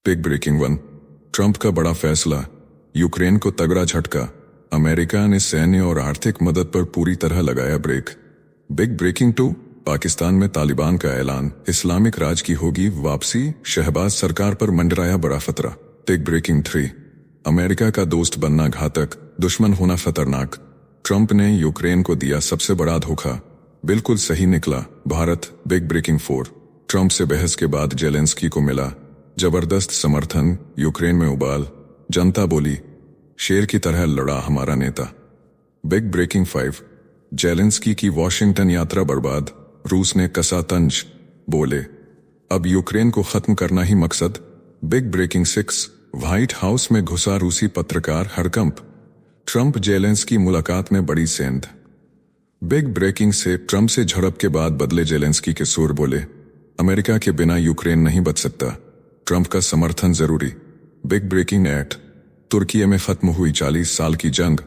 Big breaking 1। Trump का बड़ा फैसला, यूक्रेन को तगड़ा झटका। अमेरिका ने सैन्य और आर्थिक मदद पर पूरी तरह लगाया ब्रेक। Big breaking 2। पाकिस्तान में तालिबान का ऐलान, इस्लामिक राज की होगी वापसी, शहबाज सरकार पर मंडराया बड़ा खतरा। Big breaking 3। अमेरिका का दोस्त बनना घातक, दुश्मन होना खतरनाक। ट्रंप ने यूक्रेन को दिया सबसे बड़ा धोखा, बिल्कुल सही निकला भारत। Big breaking 4। ट्रंप से बहस के बाद जेलेंस्की को मिला जबरदस्त समर्थन, यूक्रेन में उबाल, जनता बोली शेर की तरह लड़ा हमारा नेता। Big breaking 5। जेलेंस्की की वॉशिंगटन यात्रा बर्बाद, रूस ने कसा तंज, बोले अब यूक्रेन को खत्म करना ही मकसद। Big breaking 6। व्हाइट हाउस में घुसा रूसी पत्रकार हड़कंप, ट्रंप जेलेंस्की मुलाकात में बड़ी सेंध। बिग ब्रेकिंग से ट्रंप से झड़प के बाद बदले जेलेंस्की के सुर, बोले अमेरिका के बिना यूक्रेन नहीं बच सकता, ट्रंप का समर्थन जरूरी। Big breaking 8। तुर्की में खत्म हुई 40 साल की जंग,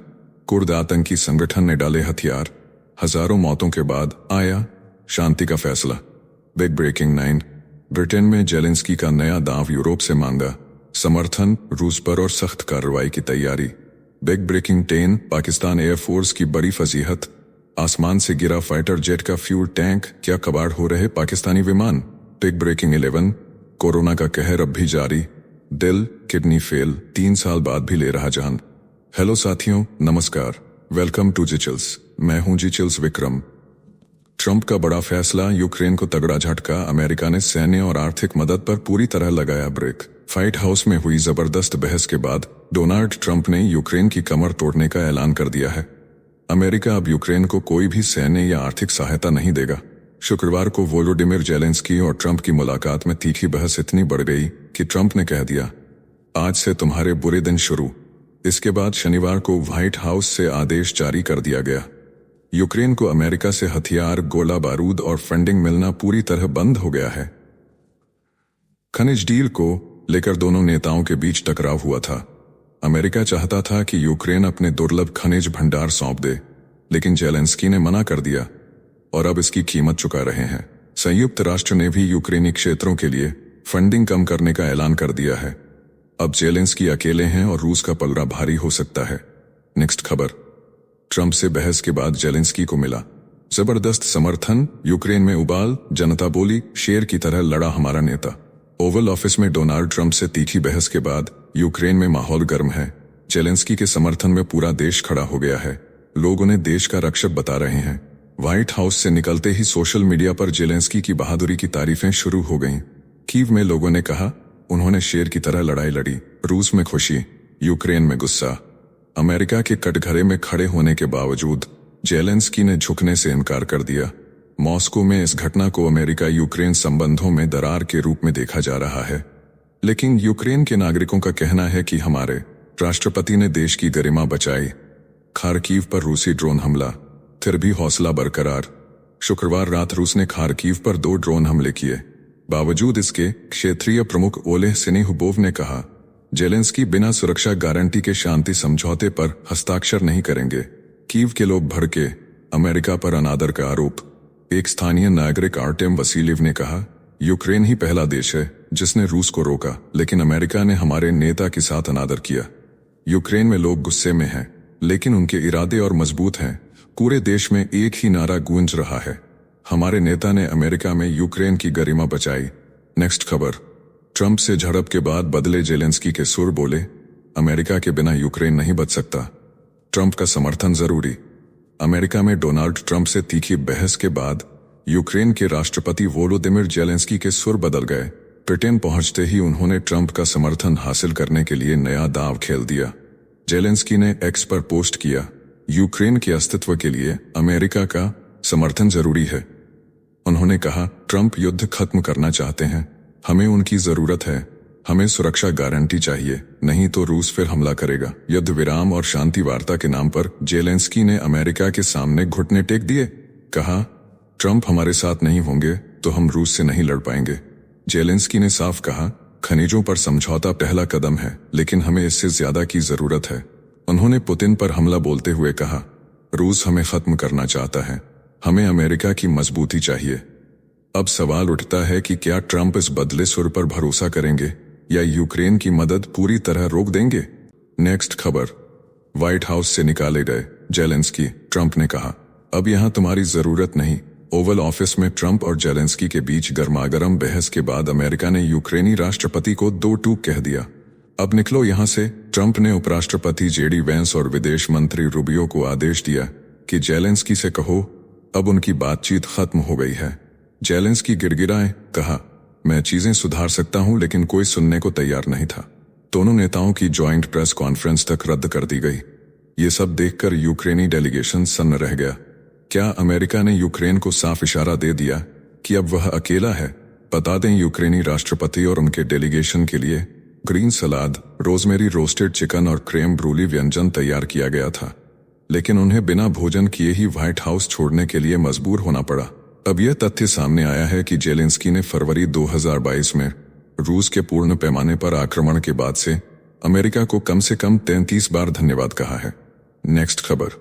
कुर्द आतंकी संगठन ने डाले हथियार, हजारों मौतों के बाद आया शांति का फैसला। Big breaking 9। ब्रिटेन में जेलेंस्की का नया दांव, यूरोप से मांगा समर्थन, रूस पर और सख्त कार्रवाई की तैयारी। Big breaking 10। पाकिस्तान एयरफोर्स की बड़ी फजीहत, आसमान से गिरा फाइटर जेट का फ्यूल टैंक, क्या कबाड़ हो रहे पाकिस्तानी विमान। Big breaking 11। कोरोना का कहर अब भी जारी, दिल किडनी फेल, 3 साल बाद भी ले रहा जान। हेलो साथियों, नमस्कार, वेलकम टू जी चिल्स। मैं हूं जी चिल्स विक्रम। ट्रंप का बड़ा फैसला, यूक्रेन को तगड़ा झटका। अमेरिका ने सैन्य और आर्थिक मदद पर पूरी तरह लगाया ब्रेक। व्हाइट हाउस में हुई जबरदस्त बहस के बाद डोनाल्ड ट्रंप ने यूक्रेन की कमर तोड़ने का ऐलान कर दिया है। अमेरिका अब यूक्रेन को कोई भी सैन्य या आर्थिक सहायता नहीं देगा। शुक्रवार को वोलोडिमिर जेलेंस्की और ट्रंप की मुलाकात में तीखी बहस इतनी बढ़ गई कि ट्रंप ने कह दिया आज से तुम्हारे बुरे दिन शुरू। इसके बाद शनिवार को व्हाइट हाउस से आदेश जारी कर दिया गया। यूक्रेन को अमेरिका से हथियार, गोला बारूद और फंडिंग मिलना पूरी तरह बंद हो गया है। खनिज डील को लेकर दोनों नेताओं के बीच टकराव हुआ था। अमेरिका चाहता था कि यूक्रेन अपने दुर्लभ खनिज भंडार सौंप दे, लेकिन जेलेंस्की ने मना कर दिया और अब इसकी कीमत चुका रहे हैं। संयुक्त राष्ट्र ने भी यूक्रेनी क्षेत्रों के लिए फंडिंग कम करने का ऐलान कर दिया है। अब जेलेंस्की अकेले हैं और रूस का पलड़ा भारी हो सकता है। नेक्स्ट खबर, ट्रंप से बहस के बाद जेलेंस्की को मिला जबरदस्त समर्थन, यूक्रेन में उबाल, जनता बोली शेर की तरह लड़ा हमारा नेता। ओवल ऑफिस में डोनाल्ड ट्रंप से तीखी बहस के बाद यूक्रेन में माहौल गर्म है। जेलेंस्की के समर्थन में पूरा देश खड़ा हो गया है। लोग उन्हें देश का रक्षक बता रहे हैं। व्हाइट हाउस से निकलते ही सोशल मीडिया पर जेलेंस्की की बहादुरी की तारीफें शुरू हो गईं। कीव में लोगों ने कहा उन्होंने शेर की तरह लड़ाई लड़ी। रूस में खुशी, यूक्रेन में गुस्सा। अमेरिका के कटघरे में खड़े होने के बावजूद जेलेंस्की ने झुकने से इनकार कर दिया। मॉस्को में इस घटना को अमेरिका यूक्रेन संबंधों में दरार के रूप में देखा जा रहा है, लेकिन यूक्रेन के नागरिकों का कहना है कि हमारे राष्ट्रपति ने देश की गरिमा बचाई। खार्कीव पर रूसी ड्रोन हमला, फिर भी हौसला बरकरार। शुक्रवार रात रूस ने खार्कीव पर 2 ड्रोन हमले किए। बावजूद इसके क्षेत्रीय प्रमुख ओलेह सिनिहुबोव ने कहा जेलेंस्की बिना सुरक्षा गारंटी के शांति समझौते पर हस्ताक्षर नहीं करेंगे। कीव के लोग भड़के, अमेरिका पर अनादर का आरोप। एक स्थानीय नागरिक आर्टेम वसीलिव ने कहा यूक्रेन ही पहला देश है जिसने रूस को रोका, लेकिन अमेरिका ने हमारे नेता के साथ अनादर किया। यूक्रेन में लोग गुस्से में हैं, लेकिन उनके इरादे और मजबूत हैं। पूरे देश में एक ही नारा गूंज रहा है, हमारे नेता ने अमेरिका में यूक्रेन की गरिमा बचाई। नेक्स्ट खबर, ट्रंप से झड़प के बाद बदले जेलेंस्की के सुर, बोले अमेरिका के बिना यूक्रेन नहीं बच सकता, ट्रंप का समर्थन जरूरी। अमेरिका में डोनाल्ड ट्रंप से तीखी बहस के बाद यूक्रेन के राष्ट्रपति वोलोदिमिर जेलेंस्की के सुर बदल गए। ब्रिटेन पहुंचते ही उन्होंने ट्रंप का समर्थन हासिल करने के लिए नया दांव खेल दिया। जेलेंस्की ने एक्स पर पोस्ट किया यूक्रेन के अस्तित्व के लिए अमेरिका का समर्थन जरूरी है। उन्होंने कहा ट्रंप युद्ध खत्म करना चाहते हैं, हमें उनकी जरूरत है, हमें सुरक्षा गारंटी चाहिए, नहीं तो रूस फिर हमला करेगा। युद्ध विराम और शांति वार्ता के नाम पर जेलेंस्की ने अमेरिका के सामने घुटने टेक दिए। कहा ट्रंप हमारे साथ नहीं होंगे तो हम रूस से नहीं लड़ पाएंगे। जेलेंस्की ने साफ कहा खनिजों पर समझौता पहला कदम है, लेकिन हमें इससे ज्यादा की जरूरत है। उन्होंने पुतिन पर हमला बोलते हुए कहा रूस हमें खत्म करना चाहता है, हमें अमेरिका की मजबूती चाहिए। अब सवाल उठता है कि क्या ट्रंप इस बदले सुर पर भरोसा करेंगे या यूक्रेन की मदद पूरी तरह रोक देंगे? नेक्स्ट खबर, व्हाइट हाउस से निकाले गए जेलेंस्की, ट्रंप ने कहा अब यहां तुम्हारी जरूरत नहीं। ओवल ऑफिस में ट्रंप और जेलेंस्की के बीच गर्मागर्म बहस के बाद अमेरिका ने यूक्रेनी राष्ट्रपति को दो टूक कह दिया। अब निकलो यहां से। ट्रंप ने उपराष्ट्रपति जेडी वेंस और विदेश मंत्री रूबियो को आदेश दिया कि जेलेंस्की से कहो अब उनकी बातचीत खत्म हो गई है। जेलेंस्की गिड़गिड़ाए कहा मैं चीजें सुधार सकता हूं, लेकिन कोई सुनने को तैयार नहीं था। दोनों नेताओं की ज्वाइंट प्रेस कॉन्फ्रेंस तक रद्द कर दी गई। ये सब देखकर यूक्रेनी डेलीगेशन सन्न रह गया। क्या अमेरिका ने यूक्रेन को साफ इशारा दे दिया कि अब वह अकेला है? बता दें, यूक्रेनी राष्ट्रपति और उनके डेलीगेशन के लिए ग्रीन सलाद, रोजमेरी रोस्टेड चिकन और क्रेम ब्रूली व्यंजन तैयार किया गया था, लेकिन उन्हें बिना भोजन किए ही व्हाइट हाउस छोड़ने के लिए मजबूर होना पड़ा। अब यह तथ्य सामने आया है कि जेलेंस्की ने फरवरी 2022 में रूस के पूर्ण पैमाने पर आक्रमण के बाद से अमेरिका को कम से कम 33 बार धन्यवाद कहा है। नेक्स्ट खबर,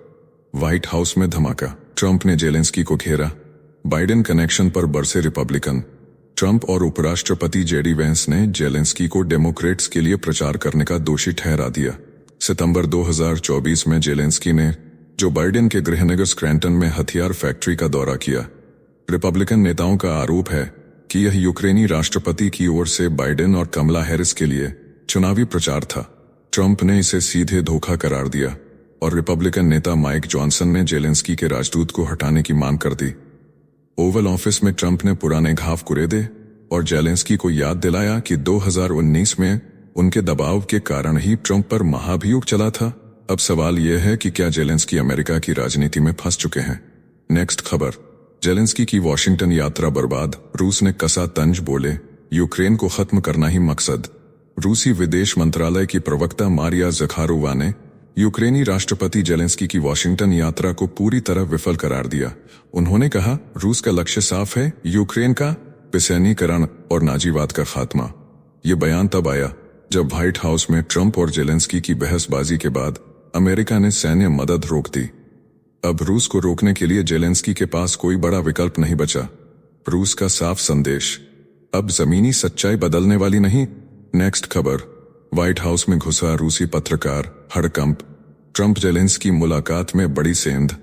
व्हाइट हाउस में धमाका, ट्रंप ने जेलेंस्की को घेरा। बाइडेन कनेक्शन पर बरसे रिपब्लिकन। ट्रंप और उपराष्ट्रपति जेडी वेंस ने जेलेंस्की को डेमोक्रेट्स के लिए प्रचार करने का दोषी ठहरा दिया। सितंबर 2024 में जेलेंस्की ने जो बाइडेन के गृहनगर स्क्रैंटन में हथियार फैक्ट्री का दौरा किया। रिपब्लिकन नेताओं का आरोप है कि यह यूक्रेनी राष्ट्रपति की ओर से बाइडेन और कमला हैरिस के लिए चुनावी प्रचार था। ट्रंप ने इसे सीधे धोखा करार दिया और रिपब्लिकन नेता माइक जॉनसन ने जेलेंस्की के राजदूत को हटाने की मांग कर दी। ओवल ऑफिस में ट्रंप ने पुराने घाव कुरेदे और जेलेंस्की को याद दिलाया कि 2019 में उनके दबाव के कारण ही ट्रंप पर महाभियोग चला था। अब सवाल यह है कि क्या जेलेंस्की अमेरिका की राजनीति में फंस चुके हैं? नेक्स्ट खबर, जेलेंस्की की वॉशिंगटन यात्रा बर्बाद, रूस ने कसा तंज, बोले यूक्रेन को खत्म करना ही मकसद। रूसी विदेश मंत्रालय की प्रवक्ता मारिया ज़खारोवा ने यूक्रेनी राष्ट्रपति जेलेंस्की की वॉशिंगटन यात्रा को पूरी तरह विफल करार दिया। उन्होंने कहा रूस का लक्ष्य साफ है, यूक्रेन का बेसैनीकरण और नाजीवाद का खात्मा। ये बयान तब आया जब व्हाइट हाउस में ट्रंप और जेलेंस्की की बहसबाजी के बाद अमेरिका ने सैन्य मदद रोक दी। अब रूस को रोकने के लिए जेलेंस्की के पास कोई बड़ा विकल्प नहीं बचा। रूस का साफ संदेश, अब जमीनी सच्चाई बदलने वाली नहीं। नेक्स्ट खबर, व्हाइट हाउस में घुसा रूसी पत्रकार, हड़कंप, ट्रंप जेलेंस्की मुलाकात में बड़ी सेंध।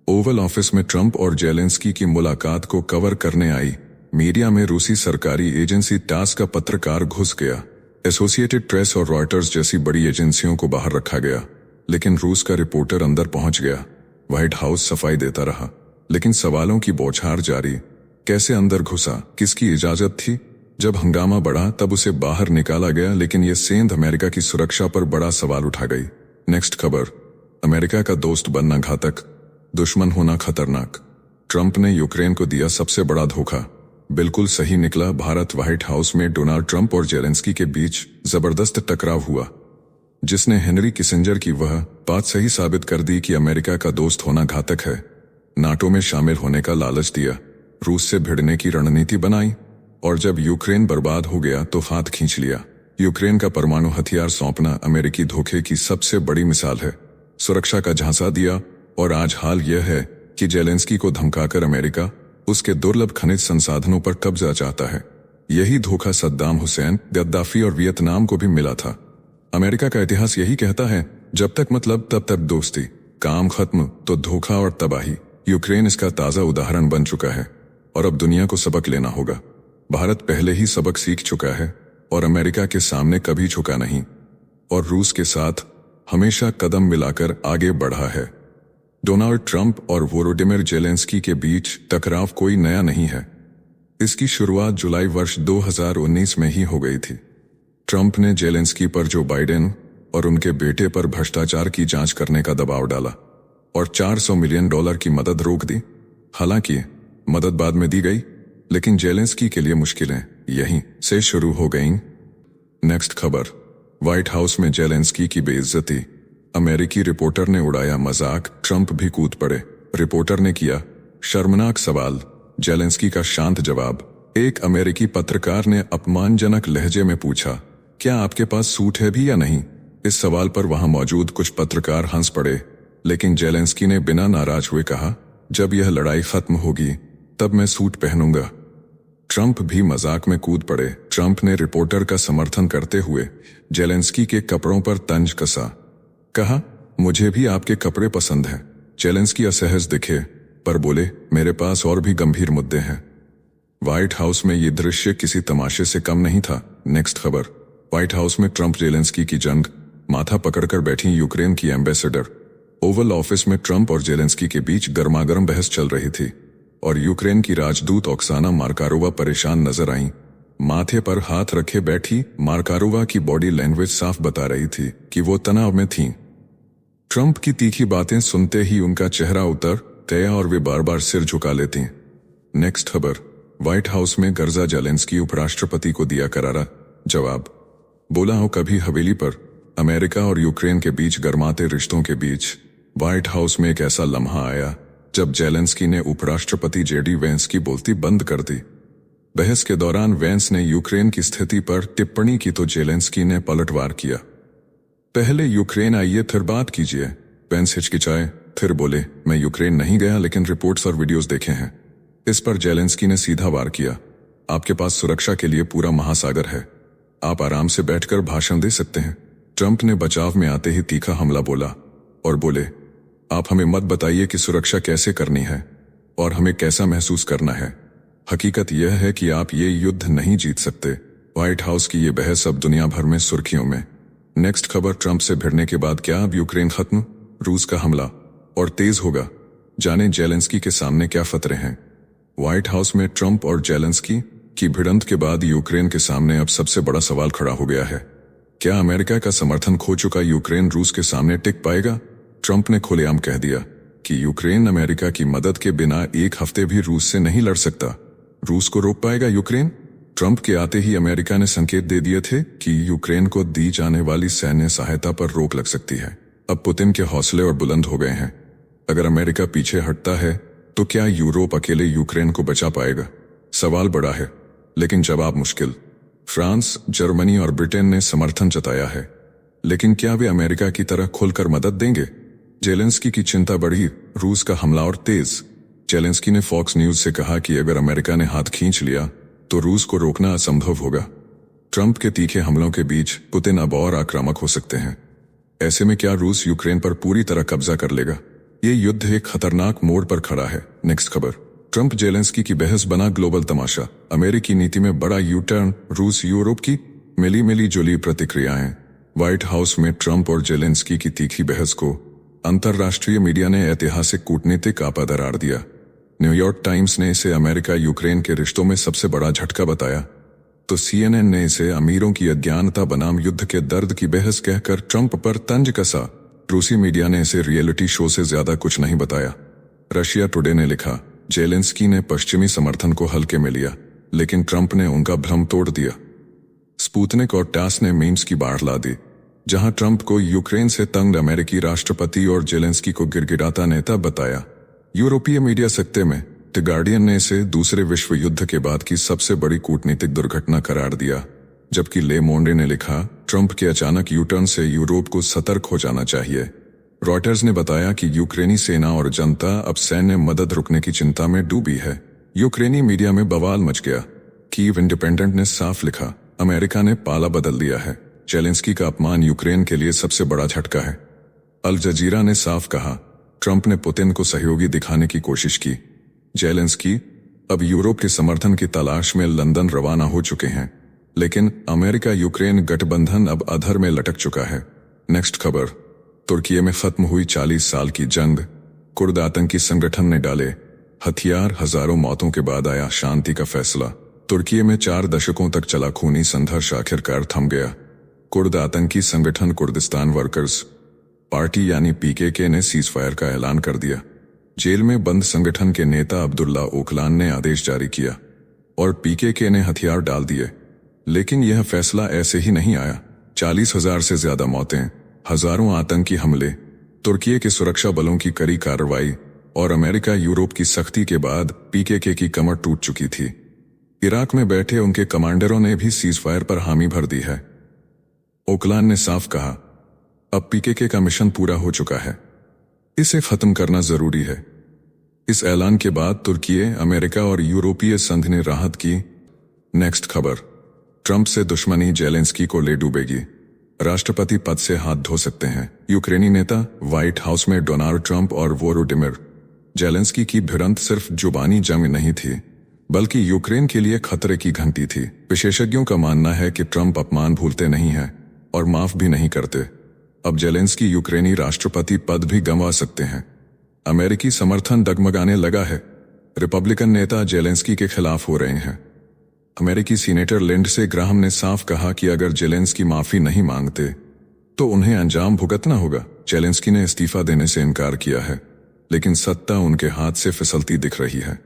ओवल ऑफिस में ट्रंप और जेलेंस्की की मुलाकात को कवर करने आई मीडिया में रूसी सरकारी एजेंसी टास का पत्रकार घुस गया। एसोसिएटेड प्रेस और रॉयटर्स जैसी बड़ी एजेंसियों को बाहर रखा गया, लेकिन रूस का रिपोर्टर अंदर पहुंच गया। व्हाइट हाउस सफाई देता रहा, लेकिन सवालों की बौछार जारी। कैसे अंदर घुसा, किसकी इजाजत थी? जब हंगामा बढ़ा तब उसे बाहर निकाला गया, लेकिन यह सेंध अमेरिका की सुरक्षा पर बड़ा सवाल उठा गई। नेक्स्ट खबर, अमेरिका का दोस्त बनना घातक, दुश्मन होना खतरनाक। ट्रंप ने यूक्रेन को दिया सबसे बड़ा धोखा। बिल्कुल सही निकला। भारत व्हाइट हाउस में डोनाल्ड ट्रंप और जेलेंस्की के बीच जबरदस्त टकराव हुआ, जिसने हेनरी किसिंजर की वह बात सही साबित कर दी कि अमेरिका का दोस्त होना घातक है। नाटो में शामिल होने का लालच दिया, रूस से भिड़ने की रणनीति बनाई, और जब यूक्रेन बर्बाद हो गया तो हाथ खींच लिया। यूक्रेन का परमाणु हथियार सौंपना अमेरिकी धोखे की सबसे बड़ी मिसाल है। सुरक्षा का झांसा दिया, और आज हाल यह है कि जेलेंस्की को धमकाकर अमेरिका उसके दुर्लभ खनिज संसाधनों पर कब्जा चाहता है। यही धोखा सद्दाम हुसैन, गद्दाफी और वियतनाम को भी मिला था। अमेरिका का इतिहास यही कहता है, जब तक मतलब तब तक दोस्ती, काम खत्म तो धोखा और तबाही। यूक्रेन इसका ताजा उदाहरण बन चुका है, और अब दुनिया को सबक लेना होगा। भारत पहले ही सबक सीख चुका है और अमेरिका के सामने कभी झुका नहीं, और रूस के साथ हमेशा कदम मिलाकर आगे बढ़ा है। डोनाल्ड ट्रंप और वोलोडिमिर जेलेंस्की के बीच टकराव कोई नया नहीं है। इसकी शुरुआत जुलाई वर्ष 2019 में ही हो गई थी। ट्रंप ने जेलेंस्की पर जो बाइडेन और उनके बेटे पर भ्रष्टाचार की जांच करने का दबाव डाला और $400 मिलियन की मदद रोक दी। हालांकि मदद बाद में दी गई, लेकिन जेलेंस्की के लिए मुश्किलें यहीं से शुरू हो गईं। नेक्स्ट खबर, व्हाइट हाउस में जेलेंस्की की बेइज्जती, अमेरिकी रिपोर्टर ने उड़ाया मजाक, ट्रंप भी कूद पड़े। रिपोर्टर ने किया शर्मनाक सवाल, जेलेंस्की का शांत जवाब। एक अमेरिकी पत्रकार ने अपमानजनक लहजे में पूछा, क्या आपके पास सूट है भी या नहीं? इस सवाल पर वहां मौजूद कुछ पत्रकार हंस पड़े, लेकिन जेलेंस्की ने बिना नाराज हुए कहा, जब यह लड़ाई खत्म होगी तब मैं सूट पहनूंगा। ट्रंप भी मजाक में कूद पड़े। ट्रंप ने रिपोर्टर का समर्थन करते हुए जेलेंस्की के कपड़ों पर तंज कसा। कहा, मुझे भी आपके कपड़े पसंद हैं। जेलेंस्की असहज दिखे पर बोले, मेरे पास और भी गंभीर मुद्दे हैं। व्हाइट हाउस में ये दृश्य किसी तमाशे से कम नहीं था। नेक्स्ट खबर। व्हाइट हाउस में ट्रंप जेलेंस्की की जंग, माथा पकड़कर बैठी यूक्रेन की एम्बेसडर। ओवल ऑफिस में ट्रंप और जेलेंस्की के बीच गर्मागर्म बहस चल रही थी और यूक्रेन की राजदूत ओक्साना मार्कारोवा परेशान नजर आईं। माथे पर हाथ रखे बैठी मार्कारोवा की बॉडी लैंग्वेज साफ बता रही थी कि वो तनाव में थीं। ट्रंप की तीखी बातें सुनते ही उनका चेहरा उतर गया और वे बार बार सिर झुका लेती। नेक्स्ट खबर। व्हाइट हाउस में गर्जा जेलेंस्की उपराष्ट्रपति को दिया करारा जवाब। बोला हूं कभी हवेली पर। अमेरिका और यूक्रेन के बीच गर्माते रिश्तों के बीच व्हाइट हाउस में एक ऐसा लम्हा आया जब जेलेंस्की ने उपराष्ट्रपति जेडी वेंस की बोलती बंद कर दी। बहस के दौरान वेंस ने यूक्रेन की स्थिति पर टिप्पणी की तो जेलेंस्की ने पलटवार किया। पहले यूक्रेन आइए फिर बात कीजिए। वेंस हिचकिचाए, फिर बोले, मैं यूक्रेन नहीं गया लेकिन रिपोर्ट्स और वीडियोस देखे हैं। इस पर जेलेंस्की ने सीधा वार किया, आपके पास सुरक्षा के लिए पूरा महासागर है, आप आराम से बैठकर भाषण दे सकते हैं। ट्रंप ने बचाव में आते ही तीखा हमला बोला और बोले, आप हमें मत बताइए कि सुरक्षा कैसे करनी है और हमें कैसा महसूस करना है। हकीकत यह है कि आप ये युद्ध नहीं जीत सकते। व्हाइट हाउस की ये बहस अब दुनिया भर में सुर्खियों में। नेक्स्ट खबर। ट्रंप से भिड़ने के बाद क्या अब यूक्रेन खत्म? रूस का हमला और तेज होगा। जाने जेलेंस्की के सामने क्या खतरे हैं। व्हाइट हाउस में ट्रंप और जेलेंस्की की भिड़ंत के बाद यूक्रेन के सामने अब सबसे बड़ा सवाल खड़ा हो गया है। क्या अमेरिका का समर्थन खो चुका यूक्रेन रूस के सामने टिक पाएगा? ट्रंप ने खुलेआम कह दिया कि यूक्रेन अमेरिका की मदद के बिना एक हफ्ते भी रूस से नहीं लड़ सकता। रूस को रोक पाएगा यूक्रेन? ट्रंप के आते ही अमेरिका ने संकेत दे दिए थे कि यूक्रेन को दी जाने वाली सैन्य सहायता पर रोक लग सकती है। अब पुतिन के हौसले और बुलंद हो गए हैं। अगर अमेरिका पीछे हटता है तो क्या यूरोप अकेले यूक्रेन को बचा पाएगा? सवाल बड़ा है लेकिन जवाब मुश्किल। फ्रांस, जर्मनी और ब्रिटेन ने समर्थन जताया है, लेकिन क्या वे अमेरिका की तरह खुलकर मदद देंगे? जेलेंस्की की चिंता बढ़ी। रूस का हमला और तेज। जेलेंस्की ने फॉक्स न्यूज से कहा कि अगर अमेरिका ने हाथ खींच लिया तो रूस को रोकना असंभव होगा। ट्रंप के तीखे हमलों के बीच पुतिन अब और आक्रामक हो सकते हैं। ऐसे में क्या रूस यूक्रेन पर पूरी तरह कब्जा कर लेगा? ये युद्ध एक खतरनाक मोड़ पर खड़ा है। नेक्स्ट खबर। ट्रंप जेलेंस्की की बहस बना ग्लोबल तमाशा। अमेरिकी नीति में बड़ा यू टर्न। रूस यूरोप की मिली जुली प्रतिक्रियाएं। व्हाइट हाउस में ट्रंप और जेलेंस्की की तीखी बहस को अंतर्राष्ट्रीय मीडिया ने ऐतिहासिक कूटनीतिक आपा करार दिया। न्यूयॉर्क टाइम्स ने इसे अमेरिका यूक्रेन के रिश्तों में सबसे बड़ा झटका बताया तो CNN ने इसे अमीरों की अज्ञानता बनाम युद्ध के दर्द की बहस कहकर ट्रंप पर तंज कसा। रूसी मीडिया ने इसे रियलिटी शो से ज्यादा कुछ नहीं बताया। रशिया टुडे ने लिखा, जेलेंस्की ने पश्चिमी समर्थन को हल्के में लिया लेकिन ट्रंप ने उनका भ्रम तोड़ दिया। स्पुतनिक और टास ने मीम्स की बाढ़ ला दी, जहां ट्रंप को यूक्रेन से तंग अमेरिकी राष्ट्रपति और जेलेंस्की को गिड़गिड़ाता नेता बताया। यूरोपीय मीडिया सत्ते में द गार्डियन ने इसे दूसरे विश्व युद्ध के बाद की सबसे बड़ी कूटनीतिक दुर्घटना करार दिया, जबकि ले मोंडे ने लिखा, ट्रंप के अचानक यूटर्न से यूरोप को सतर्क हो जाना चाहिए। रॉयटर्स ने बताया कि यूक्रेनी सेना और जनता अब सैन्य मदद रुकने की चिंता में डूबी है। यूक्रेनी मीडिया में बवाल मच गया। कीव इंडिपेंडेंट ने साफ लिखा, अमेरिका ने पाला बदल दिया है। जेलेंस्की का अपमान यूक्रेन के लिए सबसे बड़ा झटका है। अल जजीरा ने साफ कहा, ट्रंप ने पुतिन को सहयोगी दिखाने की कोशिश की। जेलेंस्की अब यूरोप के समर्थन की तलाश में लंदन रवाना हो चुके हैं, लेकिन अमेरिका यूक्रेन गठबंधन अब अधर में लटक चुका है। नेक्स्ट खबर। तुर्की में खत्म हुई 40 साल की जंग। कुर्द आतंकी संगठन ने डाले हथियार। हजारों मौतों के बाद आया शांति का फैसला। तुर्की में 4 दशकों तक चला खूनी संघर्ष आखिरकार थम गया। कुर्द आतंकी संगठन कुर्दिस्तान वर्कर्स पार्टी यानी PKK ने सीजफायर का ऐलान कर दिया। जेल में बंद संगठन के नेता अब्दुल्ला ओकलान ने आदेश जारी किया और PKK ने हथियार डाल दिए। लेकिन यह फैसला ऐसे ही नहीं आया। 40,000 से ज्यादा मौतें, हजारों आतंकी हमले, तुर्की के सुरक्षा बलों की कड़ी कार्रवाई और अमेरिका यूरोप की सख्ती के बाद PKK की कमर टूट चुकी थी। इराक में बैठे उनके कमांडरों ने भी सीजफायर पर हामी भर दी है। ओकलान ने साफ कहा, अब PKK का मिशन पूरा हो चुका है, इसे खत्म करना जरूरी है। इस ऐलान के बाद तुर्की, अमेरिका और यूरोपीय संघ ने राहत की नेक्स्ट खबर, ट्रंप से दुश्मनी जेलेंस्की को ले डूबेगी, राष्ट्रपति पद से हाथ धो सकते हैं यूक्रेनी नेता। व्हाइट हाउस में डोनाल्ड ट्रंप और वोलोडिमिर जेलेंस्की की भिड़ंत सिर्फ जुबानी जंग नहीं थी, बल्कि यूक्रेन के लिए खतरे की घंटी थी। विशेषज्ञों का मानना है कि ट्रंप अपमान भूलते नहीं हैं और माफ भी नहीं करते। अब जेलेंस्की यूक्रेनी राष्ट्रपति पद भी गंवा सकते हैं। अमेरिकी समर्थन डगमगाने लगा है, रिपब्लिकन नेता जेलेंस्की के खिलाफ हो रहे हैं। अमेरिकी सीनेटर लिंडसे ग्राहम ने साफ कहा कि अगर जेलेंस्की माफी नहीं मांगते तो उन्हें अंजाम भुगतना होगा। जेलेंस्की ने इस्तीफा देने से इनकार किया है, लेकिन सत्ता उनके हाथ से फिसलती दिख रही है।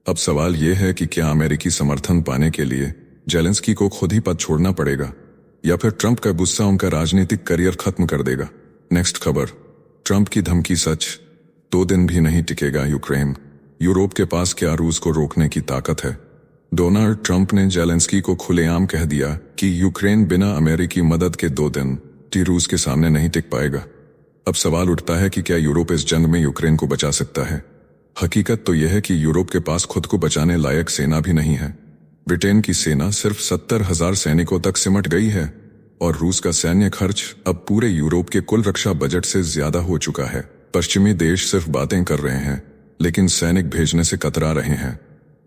अब सवाल यह है कि क्या अमेरिकी समर्थन पाने के लिए जेलेंस्की को खुद ही पद छोड़ना पड़ेगा या फिर ट्रंप का गुस्सा उनका राजनीतिक करियर खत्म कर देगा। नेक्स्ट खबर, ट्रंप की धमकी सच, 2 दिन भी नहीं टिकेगा यूक्रेन। यूरोप के पास क्या रूस को रोकने की ताकत है? डोनाल्ड ट्रंप ने जेलेंस्की को खुलेआम कह दिया कि यूक्रेन बिना अमेरिकी मदद के 2 दिन रूस के सामने नहीं टिक पाएगा। अब सवाल उठता है कि क्या यूरोप इस जंग में यूक्रेन को बचा सकता है? हकीकत तो यह है कि यूरोप के पास खुद को बचाने लायक सेना भी नहीं है। ब्रिटेन की सेना सिर्फ 70,000 सैनिकों तक सिमट गई है और रूस का सैन्य खर्च अब पूरे यूरोप के कुल रक्षा बजट से ज्यादा हो चुका है। पश्चिमी देश सिर्फ बातें कर रहे हैं, लेकिन सैनिक भेजने से कतरा रहे हैं।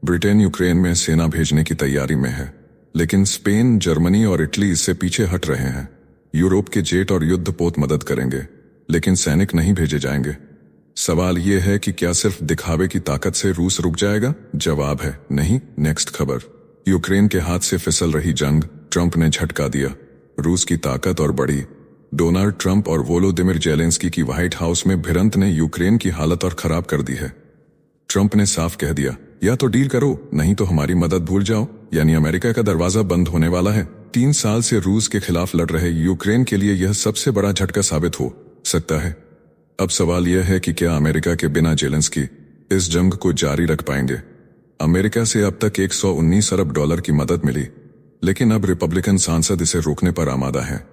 ब्रिटेन यूक्रेन में सेना भेजने की तैयारी में है, लेकिन स्पेन, जर्मनी और इटली इससे पीछे हट रहे हैं। यूरोप के जेट और युद्धपोत मदद करेंगे, लेकिन सैनिक नहीं भेजे जाएंगे। सवाल यह है कि क्या सिर्फ दिखावे की ताकत से रूस रुक जाएगा? जवाब है नहीं। नेक्स्ट खबर, यूक्रेन के हाथ से फिसल रही जंग, ट्रंप ने झटका दिया, रूस की ताकत और बढ़ी। डोनाल्ड ट्रंप और वोलोदिमिर जेलेंस्की की व्हाइट हाउस में भिड़ंत ने यूक्रेन की हालत और खराब कर दी है। ट्रंप ने साफ कह दिया, या तो डील करो, नहीं तो हमारी मदद भूल जाओ। यानी अमेरिका का दरवाजा बंद होने वाला है। 3 साल से रूस के खिलाफ लड़ रहे यूक्रेन के लिए यह सबसे बड़ा झटका साबित हो सकता है। अब सवाल यह है कि क्या अमेरिका के बिना जेलेंस्की इस जंग को जारी रख पाएंगे? अमेरिका से अब तक 119 अरब डॉलर की मदद मिली, लेकिन अब रिपब्लिकन सांसद इसे रोकने पर आमादा है।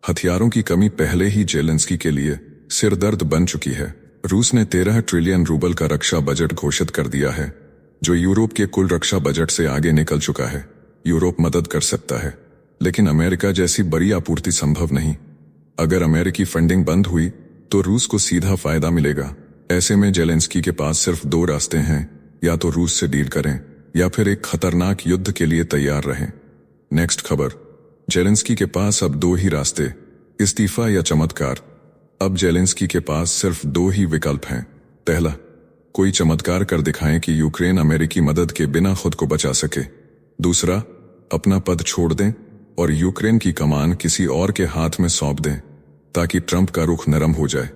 हथियारों की कमी पहले ही जेलेंस्की के लिए सिरदर्द बन चुकी है। रूस ने 13 ट्रिलियन रूबल का रक्षा बजट घोषित कर दिया है, जो यूरोप के कुल रक्षा बजट से आगे निकल चुका है। यूरोप मदद कर सकता है, लेकिन अमेरिका जैसी बड़ी आपूर्ति संभव नहीं। अगर अमेरिकी फंडिंग बंद हुई तो रूस को सीधा फायदा मिलेगा। ऐसे में जेलेंस्की के पास सिर्फ 2 रास्ते हैं, या तो रूस से डील करें या फिर एक खतरनाक युद्ध के लिए तैयार रहें। नेक्स्ट खबर, जेलेंस्की के पास अब 2 ही रास्ते, इस्तीफा या चमत्कार। अब जेलेंस्की के पास सिर्फ 2 ही विकल्प हैं। पहला, कोई चमत्कार कर दिखाएं कि यूक्रेन अमेरिकी मदद के बिना खुद को बचा सके। दूसरा, अपना पद छोड़ दें और यूक्रेन की कमान किसी और के हाथ में सौंप दें, ताकि ट्रंप का रुख नरम हो जाए।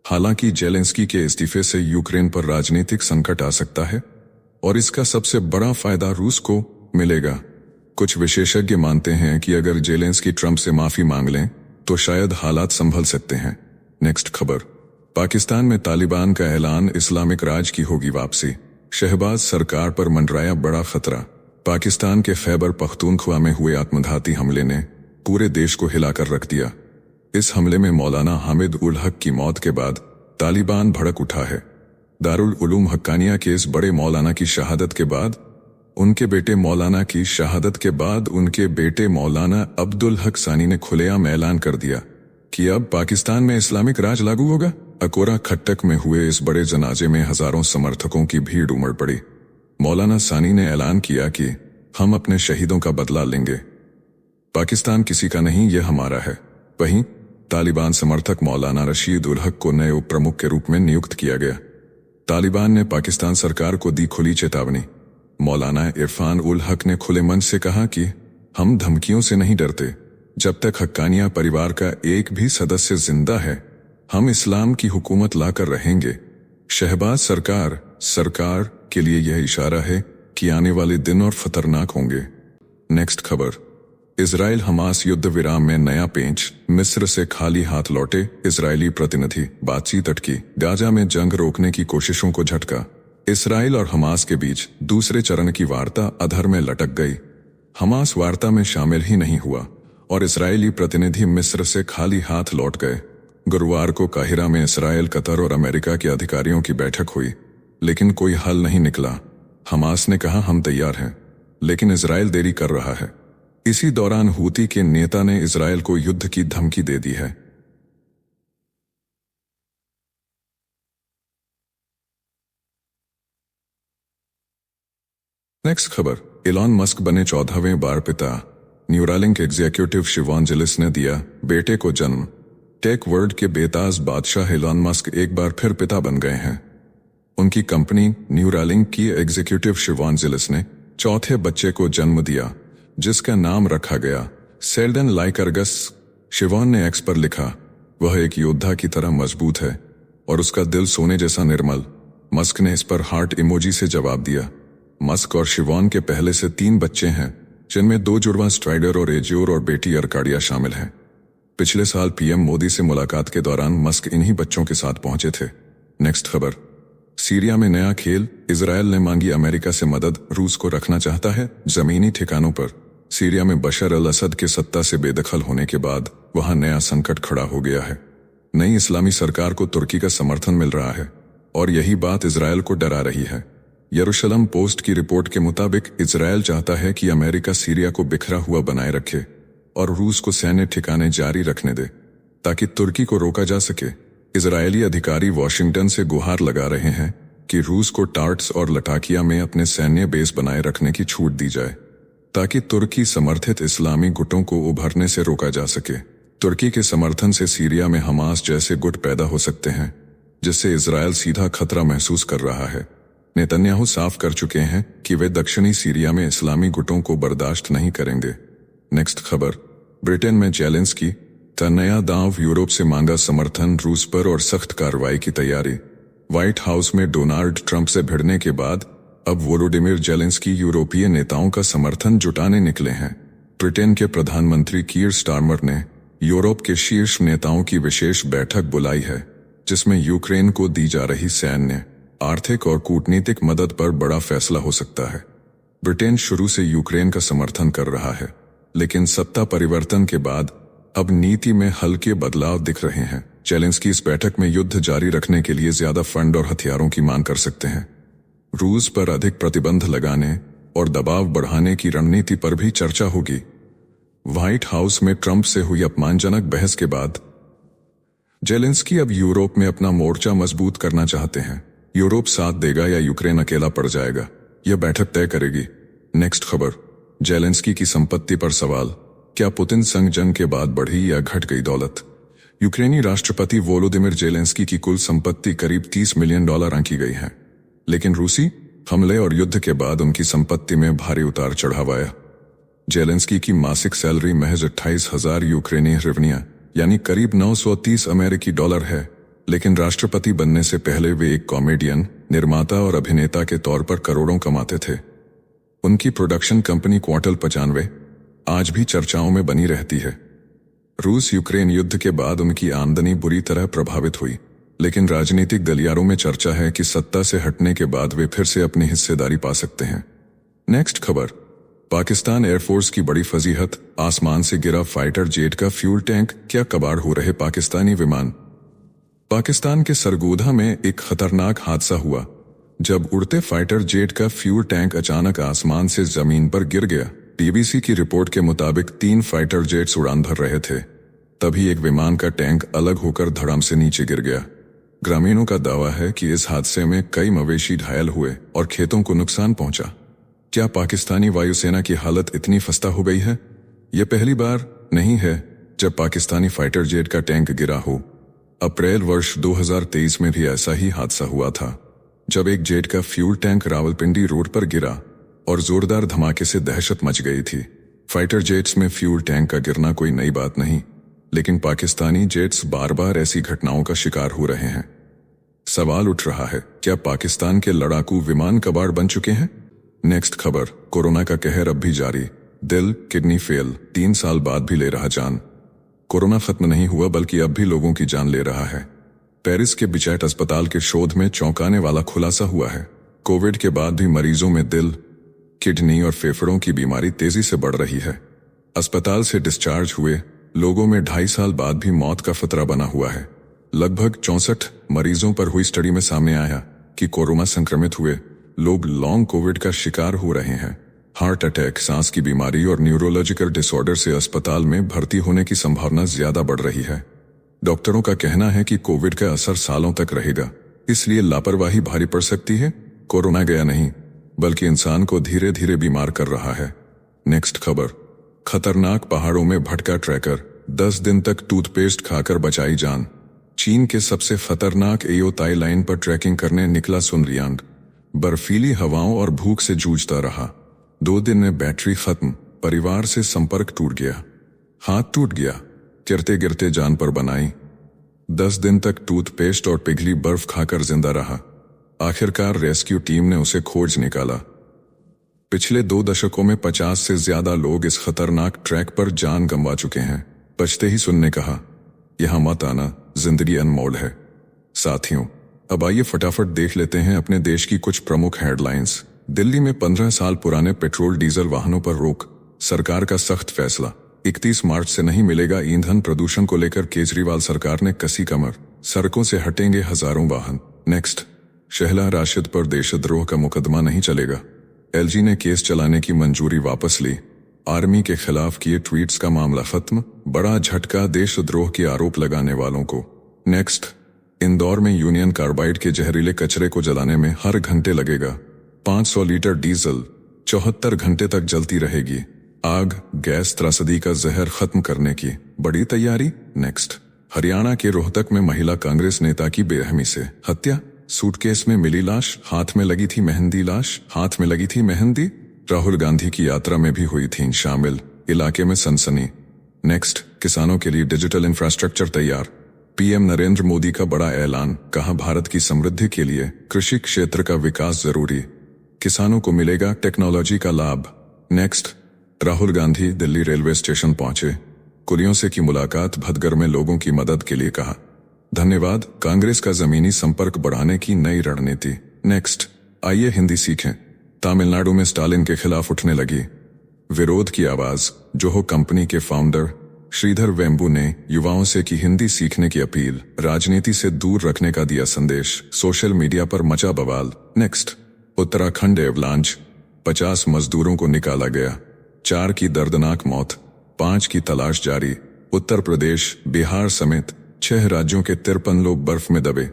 हालांकि जेलेंस्की के इस्तीफे से यूक्रेन पर राजनीतिक संकट आ सकता है और इसका सबसे बड़ा फायदा रूस को मिलेगा। कुछ विशेषज्ञ मानते हैं कि अगर जेलेंस्की ट्रंप से माफी मांग लें तो शायद हालात संभल सकते हैं। नेक्स्ट खबर, पाकिस्तान में तालिबान का ऐलान, इस्लामिक राज की होगी वापसी। शहबाज सरकार पर मंडराया बड़ा खतरा। पाकिस्तान के खैबर पख्तूनख्वा में हुए आत्मघाती हमले ने पूरे देश को हिलाकर रख दिया। इस हमले में मौलाना हामिद उल हक की मौत के बाद तालिबान भड़क उठा है। दारुल उलूम हक्कानिया के इस बड़े मौलाना की शहादत के बाद उनके बेटे मौलाना अब्दुल हक सानी ने खुलेआम ऐलान कर दिया कि अब पाकिस्तान में इस्लामिक राज लागू होगा। अकोरा खट्टक में हुए इस बड़े जनाजे में हजारों समर्थकों की भीड़ उमड़ पड़ी। मौलाना सानी ने ऐलान किया कि हम अपने शहीदों का बदला लेंगे, पाकिस्तान किसी का नहीं, यह हमारा है। वहीं तालिबान समर्थक मौलाना रशीद उल हक को नए उप प्रमुख के रूप में नियुक्त किया गया। तालिबान ने पाकिस्तान सरकार को दी खुली चेतावनी। मौलाना इरफान उल हक ने खुले मन से कहा कि हम धमकियों से नहीं डरते। जब तक हक्कानिया परिवार का एक भी सदस्य जिंदा है, हम इस्लाम की हुकूमत लाकर रहेंगे। शहबाज सरकार के लिए यह इशारा है कि आने वाले दिन और खतरनाक होंगे। नेक्स्ट खबर, इजराइल हमास युद्ध विराम में नया पेंच, मिस्र से खाली हाथ लौटे इजरायली प्रतिनिधि, बातचीत अटकी। गाजा में जंग रोकने की कोशिशों को झटका। इजराइल और हमास के बीच दूसरे चरण की वार्ता अधर में लटक गई। हमास वार्ता में शामिल ही नहीं हुआ और इजरायली प्रतिनिधि मिस्र से खाली हाथ लौट गए। गुरुवार को काहिरा में इसराइल, कतर और अमेरिका के अधिकारियों की बैठक हुई, लेकिन कोई हल नहीं निकला। हमास ने कहा हम तैयार हैं, लेकिन इजराइल देरी कर रहा है। इसी दौरान हूती के नेता ने इजराइल को युद्ध की धमकी दे दी है। नेक्स्ट खबर, इलॉन मस्क बने 14वें बार पिता। न्यूरालिंक एग्जीक्यूटिव शिवांजलिस ने दिया बेटे को जन्म। टेक वर्ल्ड के बेताज बादशाह इलॉन मस्क एक बार फिर पिता बन गए हैं। उनकी कंपनी न्यूरालिंक की एग्जीक्यूटिव शिवांजलिस ने चौथे बच्चे को जन्म दिया, जिसका नाम रखा गया सेल्डन लाइकर्गस। शिवान ने एक्स पर लिखा, वह एक योद्धा की तरह मजबूत है और उसका दिल सोने जैसा निर्मल। मस्क ने इस पर हार्ट इमोजी से जवाब दिया। मस्क और शिवान के पहले से 3 बच्चे हैं, जिनमें 2 जुड़वा स्ट्राइडर और एज्योर और बेटी अर्काडिया शामिल हैं। पिछले साल पीएम मोदी से मुलाकात के दौरान मस्क इन्हीं बच्चों के साथ पहुंचे थे। नेक्स्ट खबर, सीरिया में नया खेल। इजरायल ने मांगी अमेरिका से मदद। रूस को रखना चाहता है जमीनी ठिकानों पर। सीरिया में बशर अल असद के सत्ता से बेदखल होने के बाद वहां नया संकट खड़ा हो गया है। नई इस्लामी सरकार को तुर्की का समर्थन मिल रहा है और यही बात इजरायल को डरा रही है। यरूशलम पोस्ट की रिपोर्ट के मुताबिक इजरायल चाहता है कि अमेरिका सीरिया को बिखरा हुआ बनाए रखे और रूस को सैन्य ठिकाने जारी रखने दे ताकि तुर्की को रोका जा सके। इजरायली अधिकारी वॉशिंगटन से गुहार लगा रहे हैं कि रूस को टार्ट्स और लटाकिया में अपने सैन्य बेस बनाए रखने की छूट दी जाए ताकि तुर्की समर्थित इस्लामी गुटों को उभरने से रोका जा सके। तुर्की के समर्थन से सीरिया में हमास जैसे गुट पैदा हो सकते हैं, जिससे इजरायल सीधा खतरा महसूस कर रहा है। नेतन्याहू साफ कर चुके हैं कि वे दक्षिणी सीरिया में इस्लामी गुटों को बर्दाश्त नहीं करेंगे। नेक्स्ट खबर, ब्रिटेन में जेलेंस्की का नया दांव। यूरोप से मांगा समर्थन रूस पर और सख्त कार्रवाई की तैयारी। व्हाइट हाउस में डोनाल्ड ट्रंप से भिड़ने के बाद अब वोलोडिमिर जेलेंस्की यूरोपीय नेताओं का समर्थन जुटाने निकले हैं। ब्रिटेन के प्रधानमंत्री कीर स्टारमर ने यूरोप के शीर्ष नेताओं की विशेष बैठक बुलाई है, जिसमें यूक्रेन को दी जा रही सैन्य, आर्थिक और कूटनीतिक मदद पर बड़ा फैसला हो सकता है। ब्रिटेन शुरू से यूक्रेन का समर्थन कर रहा है, लेकिन सत्ता परिवर्तन के बाद अब नीति में हल्के बदलाव दिख रहे हैं। जेलेंस्की इस बैठक में युद्ध जारी रखने के लिए ज्यादा फंड और हथियारों की मांग कर सकते हैं। रूस पर अधिक प्रतिबंध लगाने और दबाव बढ़ाने की रणनीति पर भी चर्चा होगी। व्हाइट हाउस में ट्रंप से हुई अपमानजनक बहस के बाद जेलेंस्की अब यूरोप में अपना मोर्चा मजबूत करना चाहते हैं। यूरोप साथ देगा या यूक्रेन अकेला पड़ जाएगा, यह बैठक तय करेगी। नेक्स्ट खबर, जेलेंस्की की संपत्ति पर सवाल। क्या पुतिन संग जंग के बाद बढ़ी या घट गई दौलत? यूक्रेनी राष्ट्रपति वोलोदिमिर जेलेंस्की की कुल संपत्ति करीब $30 मिलियन आंकी गई है, लेकिन रूसी हमले और युद्ध के बाद उनकी संपत्ति में भारी उतार चढ़ाव आया। जेलेंस्की की मासिक सैलरी महज 28,000 यूक्रेनी ह्रिवनिया यानी करीब $930 है, लेकिन राष्ट्रपति बनने से पहले वे एक कॉमेडियन, निर्माता और अभिनेता के तौर पर करोड़ों कमाते थे। उनकी प्रोडक्शन कंपनी क्वार्टल 95 आज भी चर्चाओं में बनी रहती है। रूस यूक्रेन युद्ध के बाद उनकी आमदनी बुरी तरह प्रभावित हुई, लेकिन राजनीतिक गलियारों में चर्चा है कि सत्ता से हटने के बाद वे फिर से अपनी हिस्सेदारी पा सकते हैं। नेक्स्ट खबर, पाकिस्तान एयरफोर्स की बड़ी फजीहत। आसमान से गिरा फाइटर जेट का फ्यूल टैंक, क्या कबाड़ हो रहे पाकिस्तानी विमान। पाकिस्तान के सरगोधा में एक खतरनाक हादसा हुआ जब उड़ते फाइटर जेट का फ्यूल टैंक अचानक आसमान से जमीन पर गिर गया। बीबीसी की रिपोर्ट के मुताबिक 3 फाइटर जेट्स उड़ान भर रहे थे, तभी एक विमान का टैंक अलग होकर धड़ाम से नीचे गिर गया। ग्रामीणों का दावा है कि इस हादसे में कई मवेशी घायल हुए और खेतों को नुकसान पहुंचा। क्या पाकिस्तानी वायुसेना की हालत इतनी खस्ता हो गई है? यह पहली बार नहीं है जब पाकिस्तानी फाइटर जेट का टैंक गिरा हो। अप्रैल वर्ष 2023 में भी ऐसा ही हादसा हुआ था, जब एक जेट का फ्यूल टैंक रावलपिंडी रोड पर गिरा और जोरदार धमाके से दहशत मच गई थी। फाइटर जेट्स में फ्यूल टैंक का गिरना कोई नई बात नहीं, लेकिन पाकिस्तानी जेट्स बार बार ऐसी घटनाओं का शिकार हो रहे हैं। सवाल उठ रहा है, क्या पाकिस्तान के लड़ाकू विमान कबाड़ बन चुके हैं? नेक्स्ट खबर, कोरोना का कहर अब भी जारी। दिल, किडनी फेल, 3 साल बाद भी ले रहा जान। कोरोना खत्म नहीं हुआ बल्कि अब भी लोगों की जान ले रहा है। पेरिस के बिचैट अस्पताल के शोध में चौंकाने वाला खुलासा हुआ है। कोविड के बाद भी मरीजों में दिल, किडनी और फेफड़ों की बीमारी तेजी से बढ़ रही है। अस्पताल से डिस्चार्ज हुए लोगों में 2.5 साल बाद भी मौत का खतरा बना हुआ है। लगभग 64 मरीजों पर हुई स्टडी में सामने आया कि कोरोना संक्रमित हुए लोग लॉन्ग कोविड का शिकार हो रहे हैं। हार्ट अटैक, सांस की बीमारी और न्यूरोलॉजिकल डिसऑर्डर से अस्पताल में भर्ती होने की संभावना ज्यादा बढ़ रही है। डॉक्टरों का कहना है कि कोविड का असर सालों तक रहेगा, इसलिए लापरवाही भारी पड़ सकती है। कोरोना गया नहीं, बल्कि इंसान को धीरे धीरे बीमार कर रहा है। नेक्स्ट खबर, खतरनाक पहाड़ों में भटका ट्रैकर, 10 दिन तक टूथपेस्ट खाकर बचाई जान। चीन के सबसे खतरनाक एओताई लाइन पर ट्रैकिंग करने निकला सुनरियांग। बर्फीली हवाओं और भूख से जूझता रहा। 2 दिन में बैटरी खत्म, परिवार से संपर्क टूट गया, हाथ टूट गया, गिरते गिरते जान पर बनाई। 10 दिन तक टूथपेस्ट और पिघली बर्फ खाकर जिंदा रहा। आखिरकार रेस्क्यू टीम ने उसे खोज निकाला। पिछले 2 दशकों में 50 से ज्यादा लोग इस खतरनाक ट्रैक पर जान गंवा चुके हैं। बचते ही सुनने कहा, यहां मत आना, जिंदगी अनमोल है। साथियों, अब आइए फटाफट देख लेते हैं अपने देश की कुछ प्रमुख हेडलाइंस। दिल्ली में 15 साल पुराने पेट्रोल डीजल वाहनों पर रोक, सरकार का सख्त फैसला। 31 मार्च से नहीं मिलेगा ईंधन। प्रदूषण को लेकर केजरीवाल सरकार ने कसी कमर, सड़कों से हटेंगे हजारों वाहन। नेक्स्ट, शहला राशिद पर देशद्रोह का मुकदमा नहीं चलेगा, एलजी ने केस चलाने की मंजूरी वापस ली। आर्मी के खिलाफ किए ट्वीट्स का मामला खत्म, बड़ा झटका देशद्रोह के आरोप लगाने वालों को। नेक्स्ट, इंदौर में यूनियन कार्बाइड के जहरीले कचरे को जलाने में हर घंटे लगेगा 500 लीटर डीजल, 74 घंटे तक जलती रहेगी। आग, गैस त्रासदी का जहर खत्म करने की बड़ी तैयारी। नेक्स्ट, हरियाणा के रोहतक में महिला कांग्रेस नेता की बेरहमी से हत्या, सूटकेस में मिली लाश, हाथ में लगी थी मेहंदी। लाश हाथ में लगी थी मेहंदी। राहुल गांधी की यात्रा में भी हुई थी शामिल, इलाके में सनसनी। नेक्स्ट, किसानों के लिए डिजिटल इंफ्रास्ट्रक्चर तैयार, पीएम नरेंद्र मोदी का बड़ा ऐलान। कहा, भारत की समृद्धि के लिए कृषि क्षेत्र का विकास जरूरी, किसानों को मिलेगा टेक्नोलॉजी का लाभ। Next, Rahul Gandhi Delhi railway station पहुंचे, कुलियों से की मुलाकात, भदगर में लोगों की मदद के लिए कहा धन्यवाद। कांग्रेस का जमीनी संपर्क बढ़ाने की नई रणनीति। नेक्स्ट, आइए हिंदी सीखें। तमिलनाडु में स्टालिन के खिलाफ उठने लगी विरोध की आवाज। जोहो कंपनी के फाउंडर श्रीधर वेम्बू ने युवाओं से की हिंदी सीखने की अपील, राजनीति से दूर रखने का दिया संदेश। सोशल मीडिया पर मचा बवाल। नेक्स्ट, उत्तराखंड एवलांच, 50 मजदूरों को निकाला गया, 4 की दर्दनाक मौत, 5 की तलाश जारी। उत्तर प्रदेश, बिहार समेत 6 राज्यों के 53 लोग बर्फ में दबे,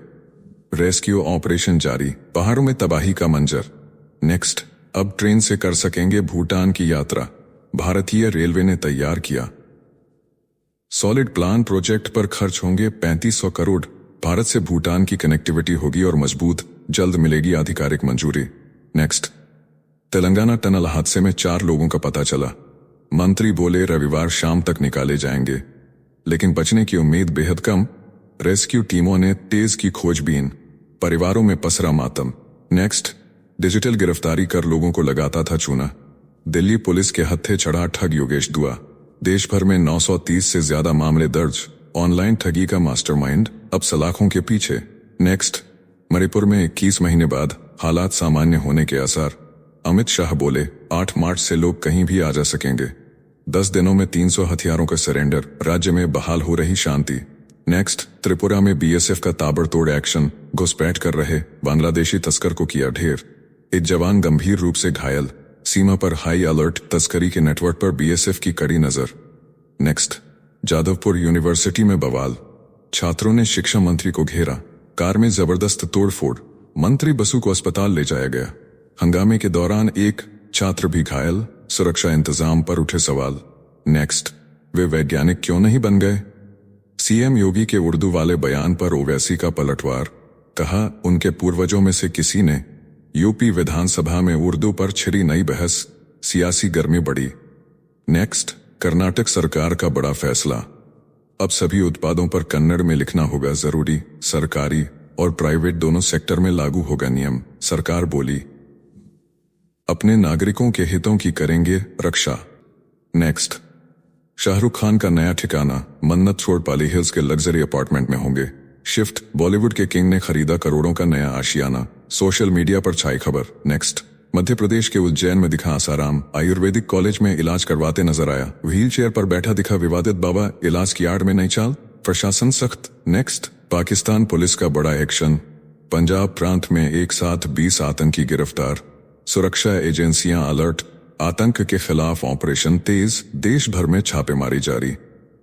रेस्क्यू ऑपरेशन जारी, पहाड़ों में तबाही का मंजर। नेक्स्ट, अब ट्रेन से कर सकेंगे भूटान की यात्रा, भारतीय रेलवे ने तैयार किया सॉलिड प्लान। प्रोजेक्ट पर खर्च होंगे 3500 करोड़। भारत से भूटान की कनेक्टिविटी होगी और मजबूत, जल्द मिलेगी आधिकारिक मंजूरी। नेक्स्ट, तेलंगाना टनल हादसे में 4 लोगों का पता चला, मंत्री बोले रविवार शाम तक निकाले जाएंगे, लेकिन बचने की उम्मीद बेहद कम। रेस्क्यू टीमों ने तेज की खोजबीन, परिवारों में पसरा मातम। नेक्स्ट, डिजिटल गिरफ्तारी कर लोगों को लगाता था चूना, दिल्ली पुलिस के हत्थे चढ़ा ठग योगेश दुआ। देश भर में 930 से ज्यादा मामले दर्ज, ऑनलाइन ठगी का मास्टरमाइंड अब सलाखों के पीछे। नेक्स्ट, मणिपुर में 21 महीने बाद हालात सामान्य होने के आसार, अमित शाह बोले 8 मार्च से लोग कहीं भी आ जा सकेंगे। 10 दिनों में 300 हथियारों का सरेंडर, राज्य में बहाल हो रही शांति। नेक्स्ट, त्रिपुरा में बीएसएफ का ताबड़तोड़ एक्शन, घुसपैठ कर रहे बांग्लादेशी तस्कर को किया ढेर, एक जवान गंभीर रूप से घायल। सीमा पर हाई अलर्ट, तस्करी के नेटवर्क पर बीएसएफ की कड़ी नजर। नेक्स्ट, जादवपुर यूनिवर्सिटी में बवाल, छात्रों ने शिक्षा मंत्री को घेरा, कार में जबरदस्त तोड़फोड़, मंत्री बसु को अस्पताल ले जाया गया। हंगामे के दौरान एक छात्र भी घायल, सुरक्षा इंतजाम पर उठे सवाल। नेक्स्ट, वे वैज्ञानिक क्यों नहीं बन गए? सीएम योगी के उर्दू वाले बयान पर ओवैसी का पलटवार, कहा उनके पूर्वजों में से किसी ने। यूपी विधानसभा में उर्दू पर छिड़ी नई बहस, सियासी गर्मी बढ़ी। नेक्स्ट, कर्नाटक सरकार का बड़ा फैसला, अब सभी उत्पादों पर कन्नड़ में लिखना होगा जरूरी, सरकारी और प्राइवेट दोनों सेक्टर में लागू होगा नियम। सरकार बोली अपने नागरिकों के हितों की करेंगे रक्षा। नेक्स्ट, शाहरुख खान का नया ठिकाना, मन्नत छोड़ पाली हिल्स के लग्जरी अपार्टमेंट में होंगे शिफ्ट। बॉलीवुड के किंग ने खरीदा करोड़ों का नया आशियाना, सोशल मीडिया पर छाई खबर। नेक्स्ट, मध्य प्रदेश के उज्जैन में दिखा आसाराम, आयुर्वेदिक कॉलेज में इलाज करवाते नजर आया, व्हील चेयर पर बैठा दिखा विवादित बाबा, इलाज की आड़ में नई चाल, प्रशासन सख्त। नेक्स्ट, पाकिस्तान पुलिस का बड़ा एक्शन, पंजाब प्रांत में एक साथ 20 आतंकी गिरफ्तार, सुरक्षा एजेंसियां अलर्ट, आतंक के खिलाफ ऑपरेशन तेज, देश भर में छापेमारी जारी।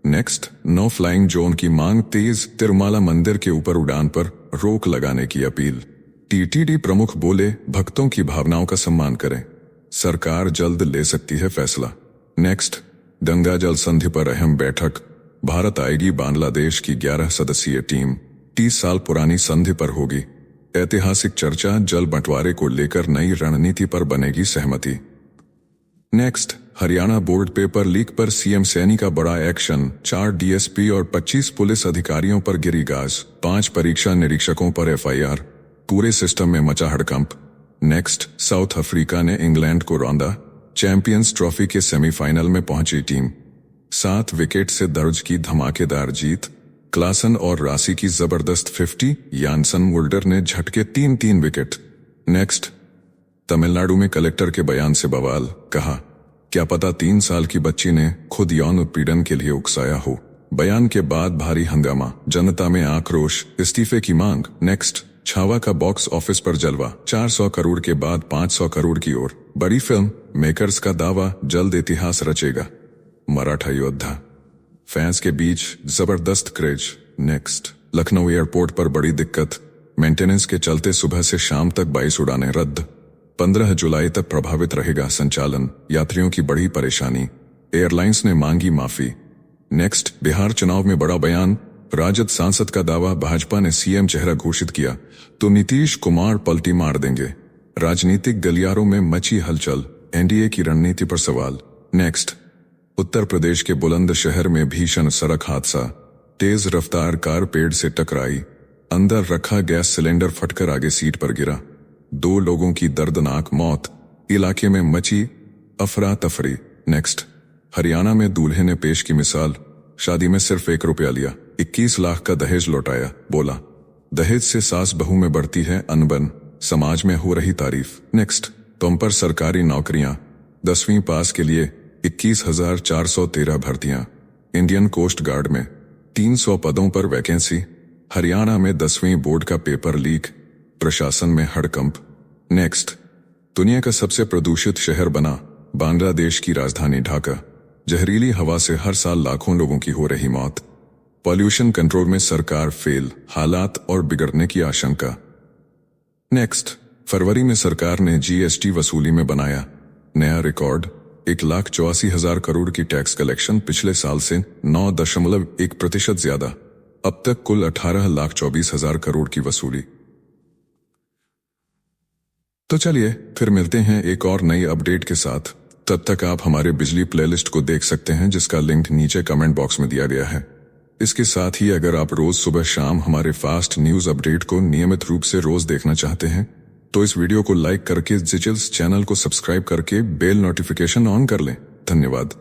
नेक्स्ट, नो फ्लाइंग जोन की मांग तेज, तिरुमाला मंदिर के ऊपर उड़ान पर रोक लगाने की अपील। टीटीडी प्रमुख बोले, भक्तों की भावनाओं का सम्मान करें, सरकार जल्द ले सकती है फैसला। नेक्स्ट, गंगा जल संधि पर अहम बैठक, भारत आएगी बांग्लादेश की 11 सदस्यीय टीम, 30 साल पुरानी संधि पर होगी ऐतिहासिक चर्चा, जल बंटवारे को लेकर नई रणनीति पर बनेगी सहमति। Next, Haryana board paper leak पर सीएम सैनी का बड़ा एक्शन, 4 डीएसपी और 25 पुलिस अधिकारियों पर गिरी गाज, 5 परीक्षा निरीक्षकों पर एफआईआर, पूरे सिस्टम में मचा हड़कंप। नेक्स्ट, साउथ अफ्रीका ने इंग्लैंड को रौंदा, चैंपियंस ट्रॉफी के सेमीफाइनल में पहुंची टीम, 7 विकेट से दर्ज की धमाकेदार जीत, क्लासन और राशि की जबरदस्त 50, यानसन मुल्डर ने झटके 3-3 विकेट। नेक्स्ट, तमिलनाडु में कलेक्टर के बयान से बवाल, कहा क्या पता 3 साल की बच्ची ने खुद यौन उत्पीड़न के लिए उकसाया हो। बयान के बाद भारी हंगामा, जनता में आक्रोश, इस्तीफे की मांग। नेक्स्ट, छावा का बॉक्स ऑफिस पर जलवा, 400 करोड़ के बाद 500 करोड़ की ओर, बड़ी फिल्म, मेकर्स का दावा जल्द इतिहास रचेगा। मराठा योद्धा, फैंस के बीच जबरदस्त क्रेज। नेक्स्ट, लखनऊ एयरपोर्ट पर बड़ी दिक्कत, मेंटेनेंस के चलते सुबह से शाम तक 22 उड़ानें रद्द, 15 जुलाई तक प्रभावित रहेगा संचालन, यात्रियों की बड़ी परेशानी, एयरलाइंस ने मांगी माफी। नेक्स्ट, बिहार चुनाव में बड़ा बयान, राजद सांसद का दावा, भाजपा ने सीएम चेहरा घोषित किया तो नीतीश कुमार पलटी मार देंगे, राजनीतिक गलियारों में मची हलचल, एनडीए की रणनीति पर सवाल। नेक्स्ट, उत्तर प्रदेश के बुलंदशहर में भीषण सड़क हादसा, तेज रफ्तार कार पेड़ से टकराई, अंदर रखा गैस सिलेंडर फटकर आगे सीट पर गिरा, 2 लोगों की दर्दनाक मौत, इलाके में मची अफरा तफरी। नेक्स्ट, हरियाणा में दूल्हे ने पेश की मिसाल, शादी में सिर्फ 1 रुपया लिया, 21 लाख का दहेज लौटाया, बोला दहेज से सास बहू में बढ़ती है अनबन, समाज में हो रही तारीफ। नेक्स्ट, तुम पर सरकारी नौकरियां, 10वीं पास के लिए 21,413 भर्तियां, इंडियन कोस्ट गार्ड में 300 पदों पर वैकेंसी, हरियाणा में 10वीं बोर्ड का पेपर लीक, प्रशासन में हड़कंप। नेक्स्ट, दुनिया का सबसे प्रदूषित शहर बना बांग्लादेश की राजधानी ढाका, जहरीली हवा से हर साल लाखों लोगों की हो रही मौत, पॉल्यूशन कंट्रोल में सरकार फेल, हालात और बिगड़ने की आशंका। नेक्स्ट, फरवरी में सरकार ने जीएसटी वसूली में बनाया नया रिकॉर्ड, 1,84,000 करोड़ की टैक्स कलेक्शन, पिछले साल से 9.1% ज्यादा, अब तक कुल 18,24,000 करोड़ की वसूली। तो चलिए फिर मिलते हैं एक और नई अपडेट के साथ, तब तक आप हमारे बिजली प्लेलिस्ट को देख सकते हैं जिसका लिंक नीचे कमेंट बॉक्स में दिया गया है। इसके साथ ही अगर आप रोज सुबह शाम हमारे फास्ट न्यूज अपडेट को नियमित रूप से रोज देखना चाहते हैं तो इस वीडियो को लाइक करके जिचिल्स चैनल को सब्सक्राइब करके बेल नोटिफिकेशन ऑन कर लें। धन्यवाद।